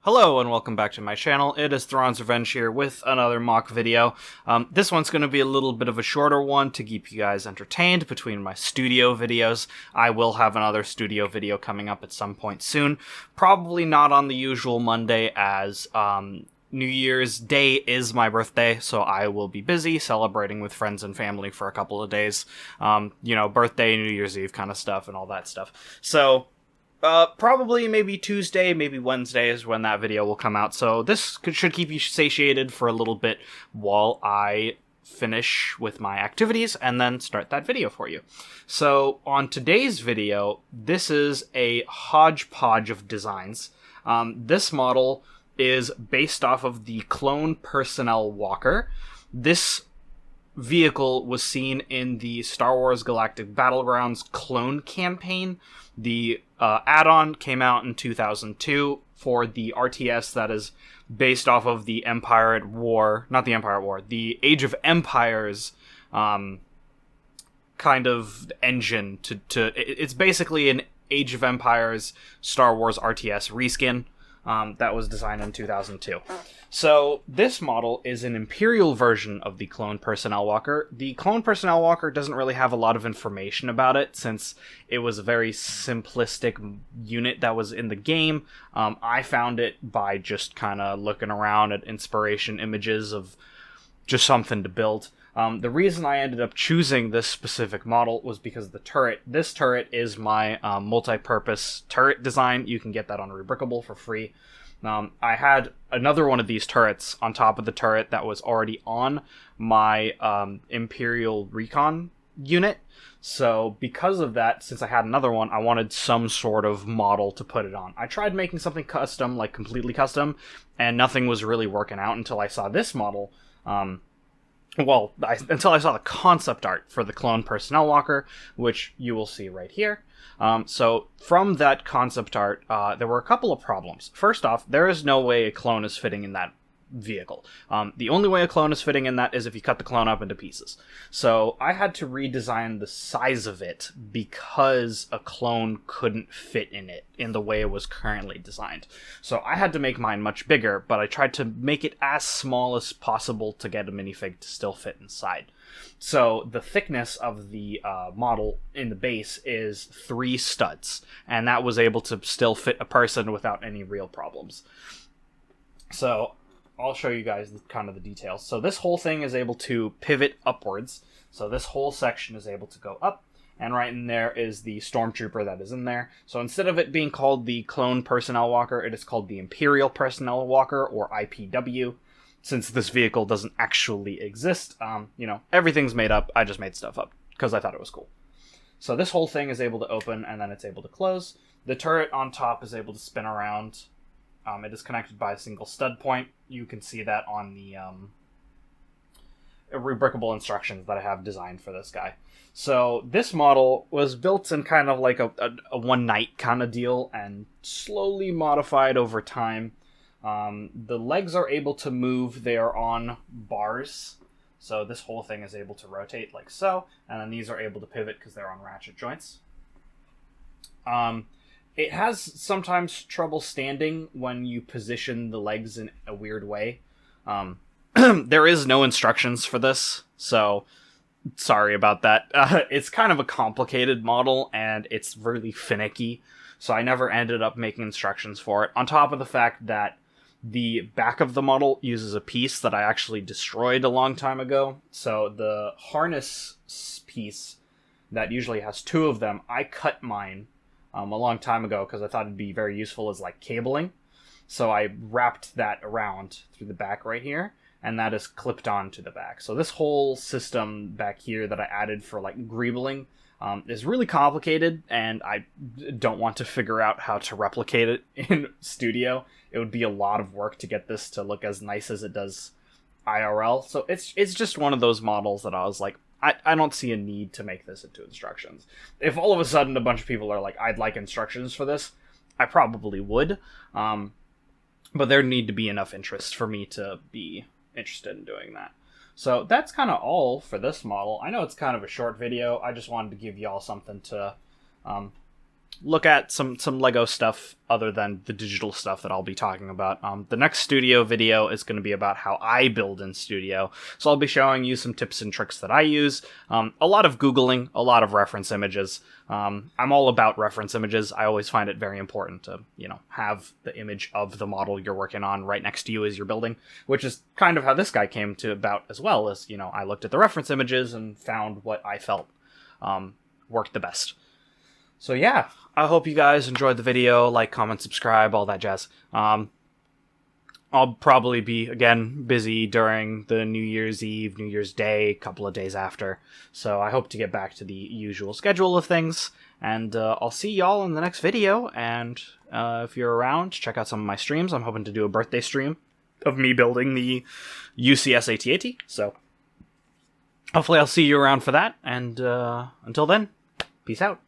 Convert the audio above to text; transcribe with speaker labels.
Speaker 1: Hello and welcome back to my channel. It is Thrawn's Revenge here with another mock video. This one's going to be a little bit of a shorter one to keep you guys entertained between my studio videos. I will have another studio video coming up at some point soon. Probably not on the usual Monday, as New Year's Day is my birthday, so I will be busy celebrating with friends and family for a couple of days. Birthday, New Year's Eve kind of stuff and all that stuff. So probably maybe Tuesday, maybe Wednesday is when that video will come out. So this should keep you satiated for a little bit while I finish with my activities and then start that video for you. So on today's video, this is a hodgepodge of designs. This model is based off of the Clone Personnel Walker. This vehicle was seen in the Star Wars Galactic Battlegrounds clone campaign. The add-on came out in 2002 for the RTS that is based off of the the Age of Empires kind of engine it's basically an Age of Empires Star Wars RTS reskin that was designed in 2002. So this model is an Imperial version of the Clone Personnel Walker. The Clone Personnel Walker doesn't really have a lot of information about it, since it was a very simplistic unit that was in the game. I found it by just kind of looking around at inspiration images of just something to build. The reason I ended up choosing this specific model was because of the turret. This turret is my multi-purpose turret design. You can get that on Rebrickable for free. I had another one of these turrets on top of the turret that was already on my Imperial Recon unit. So because of that, since I had another one, I wanted some sort of model to put it on. I tried making something custom, like completely custom, and nothing was really working out until I saw this model. Until I saw the concept art for the Clone Personnel Walker, which you will see right here. So from that concept art, there were a couple of problems. First off, there is no way a clone is fitting in that vehicle. The only way a clone is fitting in that is if you cut the clone up into pieces. So I had to redesign the size of it because a clone couldn't fit in it in the way it was currently designed. So I had to make mine much bigger, but I tried to make it as small as possible to get a minifig to still fit inside. So the thickness of the model in the base is 3 studs, and that was able to still fit a person without any real problems. So I'll show you guys kind of the details. So this whole thing is able to pivot upwards. So this whole section is able to go up, and right in there is the Stormtrooper that is in there. So instead of it being called the Clone Personnel Walker, it is called the Imperial Personnel Walker, or IPW. Since this vehicle doesn't actually exist, everything's made up. I just made stuff up because I thought it was cool. So this whole thing is able to open, and then it's able to close. The turret on top is able to spin around. It is connected by a single stud point. You can see that on the Rebrickable instructions that I have designed for this guy. So this model was built in kind of like a one-night kind of deal and slowly modified over time. The legs are able to move. They are on bars. So this whole thing is able to rotate like so. And then these are able to pivot because they're on ratchet joints. It has sometimes trouble standing when you position the legs in a weird way. There is no instructions for this, so sorry about that. It's kind of a complicated model, and it's really finicky, so I never ended up making instructions for it. On top of the fact that the back of the model uses a piece that I actually destroyed a long time ago. So the harness piece that usually has 2 of them, I cut mine a long time ago because I thought it'd be very useful as like cabling. So I wrapped that around through the back right here, and that is clipped on to the back. So this whole system back here that I added for like greebling is really complicated, and I don't want to figure out how to replicate it in Studio. It would be a lot of work to get this to look as nice as it does IRL. So it's just one of those models that I was like, I don't see a need to make this into instructions. If all of a sudden a bunch of people are like, I'd like instructions for this, I probably would. But there need to be enough interest for me to be interested in doing that. So that's kind of all for this model. I know it's kind of a short video. I just wanted to give y'all something to look at some LEGO stuff other than the digital stuff that I'll be talking about. The next studio video is going to be about how I build in studio, so I'll be showing you some tips and tricks that I use. A lot of Googling, a lot of reference images. I'm all about reference images. I always find it very important to, have the image of the model you're working on right next to you as you're building, which is kind of how this guy came to about as well, as, I looked at the reference images and found what I felt worked the best. So yeah, I hope you guys enjoyed the video. Like, comment, subscribe, all that jazz. I'll probably be, again, busy during the New Year's Eve, New Year's Day, a couple of days after. So I hope to get back to the usual schedule of things. And I'll see y'all in the next video. And if you're around, check out some of my streams. I'm hoping to do a birthday stream of me building the UCS AT-AT. So hopefully I'll see you around for that. And until then, peace out.